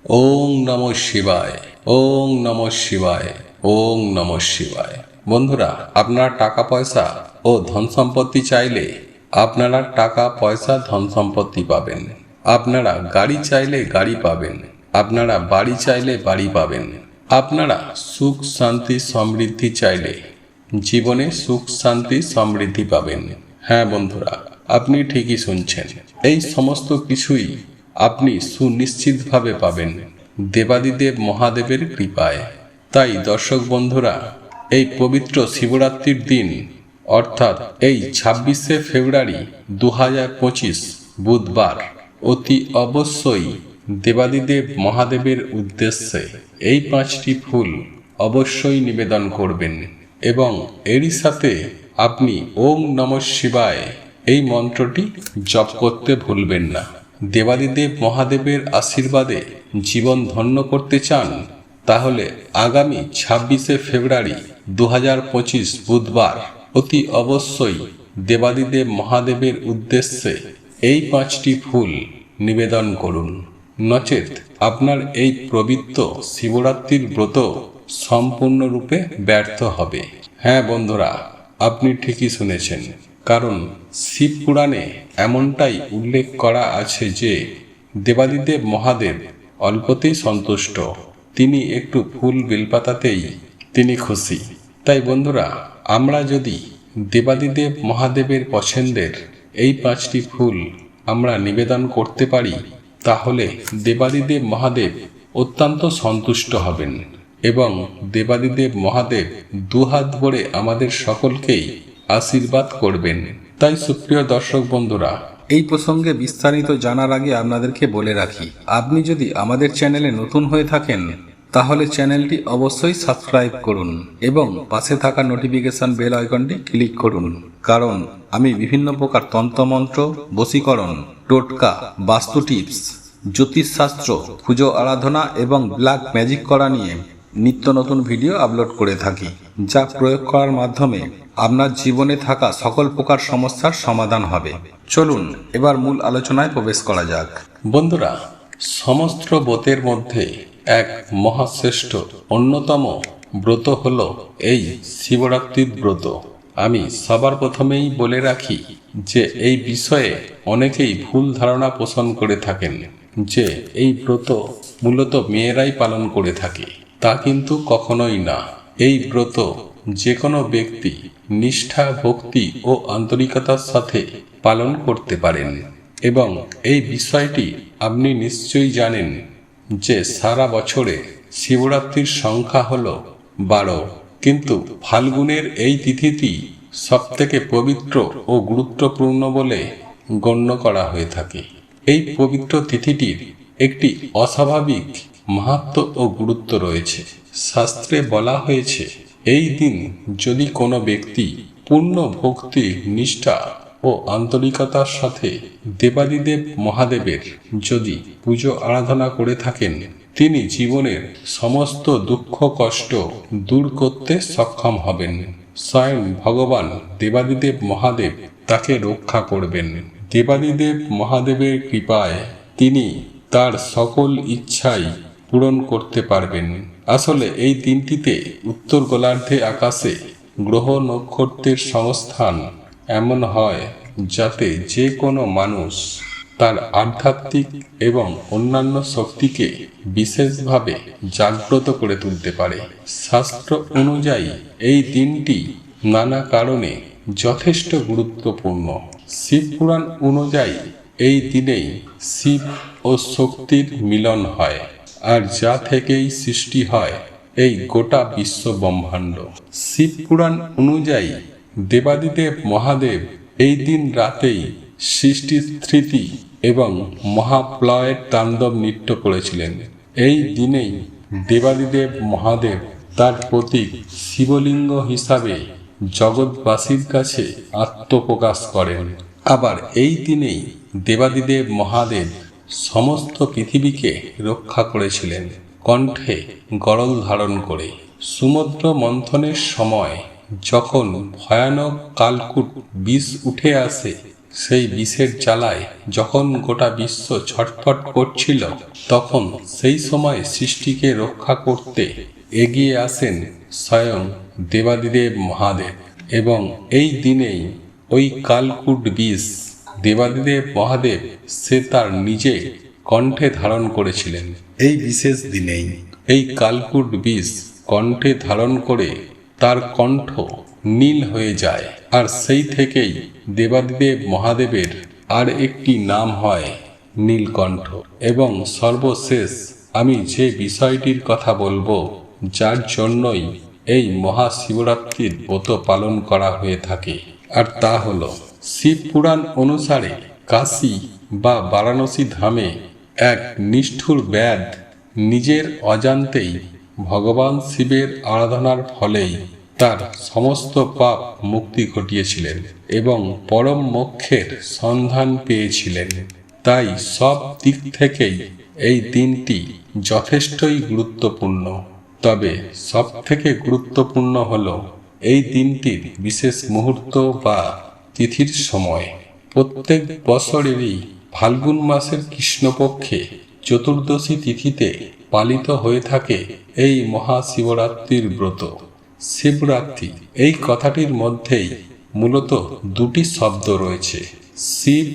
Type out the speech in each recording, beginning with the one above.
ওং নমঃ শিবায়, ওং নমঃ শিবায়, ওং নমঃ শিবায়। বন্ধুরা, আপনার টাকা পয়সা ও ধন সম্পত্তি চাইলে আপনারা টাকা পয়সা ধন সম্পত্তি পাবেন। আপনারা গাড়ি চাইলে গাড়ি পাবেন। আপনারা বাড়ি চাইলে বাড়ি পাবেন। আপনারা সুখ শান্তি সমৃদ্ধি চাইলে জীবনে সুখ শান্তি সমৃদ্ধি পাবেন। হ্যাঁ বন্ধুরা, আপনি ঠিকই শুনছেন। এই সমস্ত কিছুই আপনি সুনিশ্চিতভাবে পাবেন দেবাদিদেব মহাদেবের কৃপায়। তাই দর্শক বন্ধুরা, এই পবিত্র শিবরাত্রির দিন অর্থাৎ এই 26শে ফেব্রুয়ারি 2025 বুধবার অতি অবশ্যই দেবাদিদেব মহাদেবের উদ্দেশ্যে এই 5টি ফুল অবশ্যই নিবেদন করবেন এবং এরই সাথে আপনি ওম নমঃ শিবায় এই মন্ত্রটি জপ করতে ভুলবেন না। দেবাদিদেব মহাদেবের আশীর্বাদে জীবন ধন্য করতে চান? তাহলে আগামী 26শে ফেব্রুয়ারি 2025 বুধবার অতি অবশ্যই দেবাদিদেব মহাদেবের উদ্দেশ্যে এই 5টি ফুল নিবেদন করুন। নচেত আপনার এই পবিত্র শিবরাত্রির ব্রত সম্পূর্ণরূপে ব্যর্থ হবে। হ্যাঁ বন্ধুরা, আপনি ঠিকই শুনেছেন। কারণ শিব পুরাণে এমনটাই উল্লেখ করা আছে যে দেবাদিদেব মহাদেব অল্পতেই সন্তুষ্ট, তিনি একটু ফুল বেলপাতাতেই তিনি খুশি। তাই বন্ধুরা, আমরা যদি দেবাদিদেব মহাদেবের পছন্দের এই 5টি ফুল আমরা নিবেদন করতে পারি, তাহলে দেবাদিদেব মহাদেব অত্যন্ত সন্তুষ্ট হবেন এবং দেবাদিদেব মহাদেব দুহাত ভরে আমাদের সকলকেই আশীর্বাদ করবেন। তাই সুপ্রিয় দর্শক বন্ধুরা, এই প্রসঙ্গে বিস্তারিত জানার আগে আপনাদেরকে বলে রাখি, আপনি যদি আমাদের চ্যানেলে নতুন হয়ে থাকেন তাহলে চ্যানেলটি অবশ্যই সাবস্ক্রাইব করুন এবং পাশে থাকা নোটিফিকেশন বেল আইকনটি ক্লিক করুন। কারণ আমি বিভিন্ন প্রকার তন্ত্রমন্ত্র, বশীকরণ, টোটকা, বাস্তু টিপস, জ্যোতিষশাস্ত্র, পুজো আরাধনা এবং ব্ল্যাক ম্যাজিক করা নিয়ে নিত্য নতুন ভিডিও আপলোড করে থাকি, যা প্রয়োগ করার মাধ্যমে আপনার জীবনে থাকা সকল প্রকার সমস্যার সমাধান হবে। চলুন এবার মূল আলোচনায় প্রবেশ করা যাক। বন্ধুরা, সমস্ত ব্রতের মধ্যে এক মহাশ্রেষ্ঠ অন্যতম ব্রত হল এই শিবরাত্রির ব্রত। আমি সবার প্রথমেই বলে রাখি যে এই বিষয়ে অনেকেই ভুল ধারণা পোষণ করে থাকেন যে এই ব্রত মূলত মেয়েরাই পালন করে থাকে। তা কিন্তু কখনোই না। এই ব্রত যে কোনো ব্যক্তি নিষ্ঠা, ভক্তি ও আন্তরিকতার সাথে পালন করতে পারেন। এবং এই বিষয়টি আপনি নিশ্চয়ই জানেন যে সারা বছরে শিবরাত্রির সংখ্যা হল 12, কিন্তু ফাল্গুনের এই তিথিটি সবথেকে পবিত্র ও গুরুত্বপূর্ণ বলে গণ্য করা হয়ে থাকে। এই পবিত্র তিথিটির একটি অস্বাভাবিক মাহাত্ম্য ও গুরুত্ব রয়েছে। শাস্ত্রে বলা হয়েছে, এই দিন যদি কোনো ব্যক্তি পূর্ণ ভক্তি, নিষ্ঠা ও আন্তরিকতার সাথে দেবাদিদেব মহাদেবের যদি পুজো আরাধনা করে থাকেন, তিনি জীবনের সমস্ত দুঃখ কষ্ট দূর করতে সক্ষম হবেন। স্বয়ং ভগবান দেবাদিদেব মহাদেব তাকে রক্ষা করবেন। দেবাদিদেব মহাদেবের কৃপায় তিনি তার সকল ইচ্ছাই পূরণ করতে পারবেন। আসলে এই দিনটিতে উত্তর গোলার্ধে আকাশে গ্রহ নক্ষত্রের সংস্থান এমন হয় যাতে যে কোনো মানুষ তার আধ্যাত্মিক এবং অন্যান্য শক্তিকে বিশেষভাবে জাগ্রত করে তুলতে পারে। শাস্ত্র অনুযায়ী এই দিনটি নানা কারণে যথেষ্ট গুরুত্বপূর্ণ। শিব পুরাণ অনুযায়ী এই দিনেই শিব ও শক্তির মিলন হয়, আর যা থেকেই সৃষ্টি হয় এই গোটা বিশ্ব ব্রহ্মাণ্ড। শিব পুরাণ অনুযায়ী দেবাদিদেব মহাদেব এই দিন রাতেই সৃষ্টি স্থিতি এবং মহাপ্রলয়ের তাণ্ডব নৃত্য করেছিলেন। এই দিনেই দেবাদিদেব মহাদেব তার প্রতীক শিবলিঙ্গ হিসাবে জগৎবাসীর কাছে আত্মপ্রকাশ করেন। আবার এই দিনেই দেবাদিদেব মহাদেব সমস্ত পৃথিবীকে রক্ষা করেছিলেন কণ্ঠে গরল ধারণ করে। সমুদ্র মন্থনের সময় যখন ভয়ানক কালকূট বিষ উঠে আসে, সেই বিষের জ্বালায় যখন গোটা বিশ্ব ছটফট করছিল, তখন সেই সময় সৃষ্টিকে রক্ষা করতে এগিয়ে আসেন স্বয়ং দেবাদিদেব মহাদেব। এবং এই দিনেই ওই কালকূট বিষ দেবাদিদেব মহাদেব সে তার নিজে কণ্ঠে ধারণ করেছিলেন। এই বিশেষ দিনেই এই কালকূট বিষ কণ্ঠে ধারণ করে তার কণ্ঠ নীল হয়ে যায়। আর সেই থেকেই দেবাদিদেব মহাদেবের আর একটি নাম হয় নীলকণ্ঠ। এবং সর্বশেষ আমি যে বিষয়টির কথা বলবো, যার জন্যই এই মহাশিবরাত্রির ব্রত পালন করা হয়ে থাকে, আর তা হল শিব পুরাণ অনুসারে কাশী বা বারাণসী ধামে এক নিষ্ঠুর ব্যাধ নিজের অজান্তেই ভগবান শিবের আরাধনার ফলেই তার সমস্ত পাপ মুক্তি ঘটিয়েছিলেন এবং পরম মোক্ষের সন্ধান পেয়েছিলেন। তাই সব দিক থেকেই এই দিনটি যথেষ্টই গুরুত্বপূর্ণ। তবে সব থেকে গুরুত্বপূর্ণ হল এই দিনটির বিশেষ মুহূর্ত বা তিথির সময়। প্রত্যেক বছরেরই ফাল্গুন মাসের কৃষ্ণপক্ষে চতুর্দশী তিথিতে পালিত হয়ে থাকে এই মহাশিবরাত্রির ব্রত। শিবরাত্রি এই কথাটির মধ্যেই মূলত দুটি শব্দ রয়েছে, শিব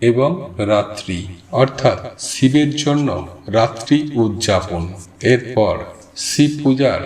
এবং রাত্রি, অর্থাৎ শিবের জন্য রাত্রি উদযাপন। এরপর শিব পূজার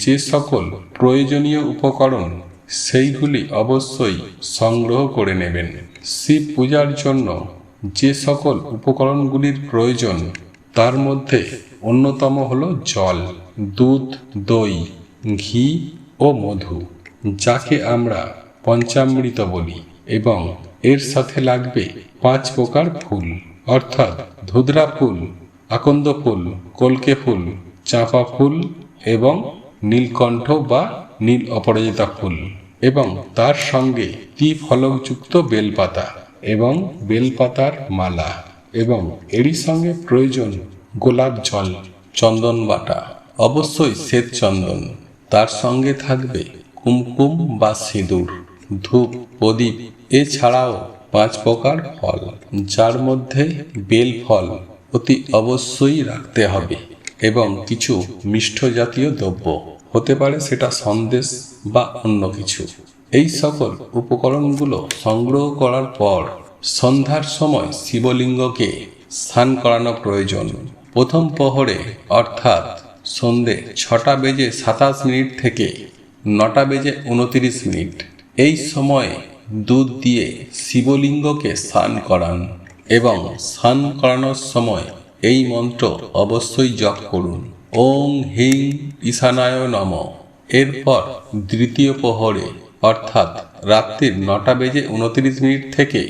যে সকল প্রয়োজনীয় উপকরণ সেইগুলি অবশ্যই সংগ্রহ করে নেবেন। শিব পূজার জন্য যে সকল উপকরণগুলির প্রয়োজন তার মধ্যে অন্যতম হল জল, দুধ, দই, ঘি ও মধু, যাকে আমরা পঞ্চামৃত বলি। এবং এর সাথে লাগবে 5 প্রকার ফুল, অর্থাৎ ধুতরা ফুল, আকন্দ ফুল, কলকে ফুল, চাঁপা ফুল এবং নীলকণ্ঠ বা নীল অপরাজিতা ফুল, এবং তার সঙ্গে ত্রিফলকযুক্ত বেলপাতা এবং বেলপাতার মালা, এবং এরই সঙ্গে প্রয়োজন গোলাপ জল, চন্দন বাটা, অবশ্যই শ্বেত চন্দন। তার সঙ্গে থাকবে কুমকুম বা সিঁদুর, ধূপ, প্রদীপ, এছাড়াও 5 প্রকার ফল, যার মধ্যে বেল ফল অতি অবশ্যই রাখতে হবে, এবং কিছু মিষ্ট জাতীয় দ্রব্য, হতে পারে সেটা সন্দেশ বা অন্য কিছু। এই সকল উপকরণগুলো সংগ্রহ করার পর সন্ধ্যার সময় শিবলিঙ্গকে স্নান করানো প্রয়োজন। প্রথম প্রহরে অর্থাৎ সন্ধে 6:27 থেকে 9:29, এই সময়ে দুধ দিয়ে শিবলিঙ্গকে স্নান করান এবং স্নান করানোর সময় এই মন্ত্র অবশ্যই জপ করুন, ওং হিং ঈশানায় নমঃ। এরপর দ্বিতীয় প্রহরে অর্থাৎ রাত্রির 9:29 থেকে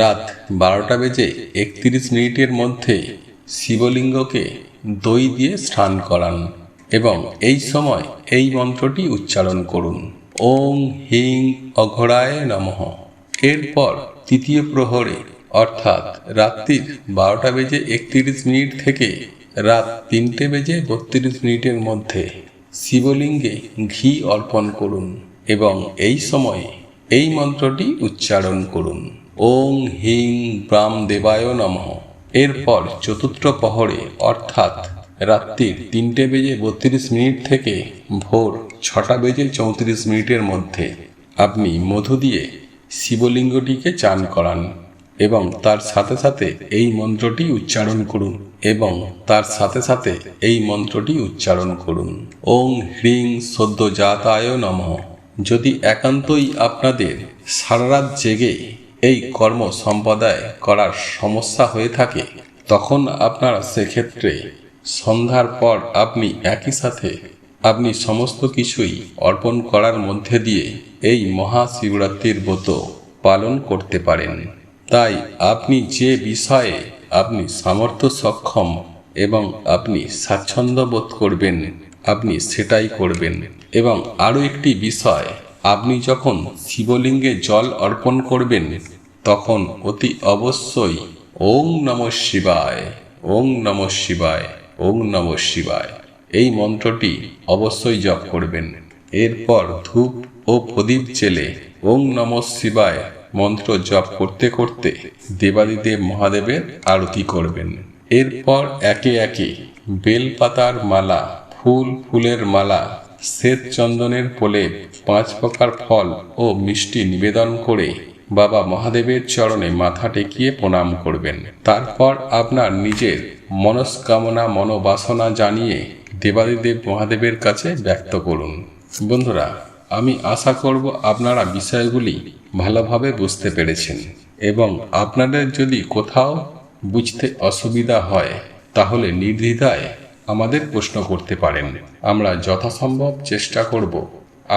রাত 12:31 মধ্যে শিবলিঙ্গকে দই দিয়ে স্নান করান এবং এই সময় এই মন্ত্রটি উচ্চারণ করুন, ওং হিং অঘোরায় নমঃ। এরপর তৃতীয় প্রহরে অর্থাৎ রাত্রির 12:31 থেকে রাত 3:32 মধ্যে শিবলিঙ্গে ঘি অর্পণ করুন এবং এই সময়ে এই মন্ত্রটি উচ্চারণ করুন, ওং হিং ব্রাম দেবায় নমঃ। এরপর চতুর্থ প্রহরে অর্থাৎ রাত্রির 3:32 থেকে ভোর 6:34 মধ্যে আপনি মধু দিয়ে শিবলিঙ্গটিকে চান করান এবং তার সাথে সাথে এই মন্ত্রটি উচ্চারণ করুন ওং হ্রিং সদ্যজাতায় নমঃ। যদি একান্তই আপনাদের সারারাত জেগে এই কর্ম সম্পাদন করার সমস্যা হয়ে থাকে, তখন আপনারা সেক্ষেত্রে সন্ধ্যার পর আপনি একই সাথে আপনি সমস্ত কিছুই অর্পণ করার মধ্যে দিয়ে এই মহাশিবরাত্রির ব্রত পালন করতে পারেন। তাই আপনি যে বিষয়ে আপনি সামর্থ্য সক্ষম এবং আপনি স্বাচ্ছন্দ্য বোধ করবেন আপনি সেটাই করবেন। এবং আরও একটি বিষয়, আপনি যখন শিবলিঙ্গে জল অর্পণ করবেন তখন অতি অবশ্যই ওং নমঃ শিবায়, ওং নমঃ শিবায়, ওং নমঃ শিবায় এই মন্ত্রটি অবশ্যই জপ করবেন। এরপর ধূপ ও প্রদীপ জেলে ওং নমঃ শিবায় মন্ত্র জপ করতে করতে দেবাদিদেব মহাদেবের আরতি করবেন। এরপর একে একে বেলপাতার মালা, ফুলের মালা, শ্বেত চন্দনের প্রলেপ, 5 প্রকার ফল ও মিষ্টি নিবেদন করে বাবা মহাদেবের চরণে মাথা টেকিয়ে প্রণাম করবেন। তারপর আপনার নিজের মনস্কামনা মনোবাসনা জানিয়ে দেবাদিদেব মহাদেবের কাছে ব্যক্ত করুন। বন্ধুরা, আমি আশা করব আপনারা বিষয়গুলি ভালোভাবে বুঝতে পেরেছেন এবং আপনাদের যদি কোথাও বুঝতে অসুবিধা হয় তাহলে নির্দ্বিধায় আমাদের প্রশ্ন করতে পারেন। আমরা যথাসম্ভব চেষ্টা করব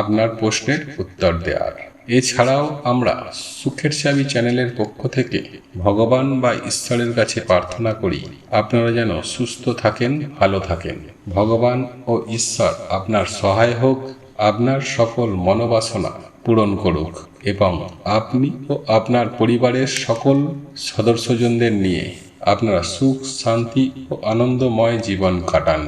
আপনার প্রশ্নের উত্তর দেওয়ার। এছাড়াও আমরা সুখের চাবি চ্যানেলের পক্ষ থেকে ভগবান বা ঈশ্বরের কাছে প্রার্থনা করি আপনারা যেন সুস্থ থাকেন, ভালো থাকেন। ভগবান ও ঈশ্বর আপনার সহায় হোক, আপনার সকল মনোবাসনা পূরণ করুক এবং আপনি ও আপনার পরিবারের সকল সদস্যজনদের নিয়ে আপনারা সুখ, শান্তি ও আনন্দময় জীবন কাটান।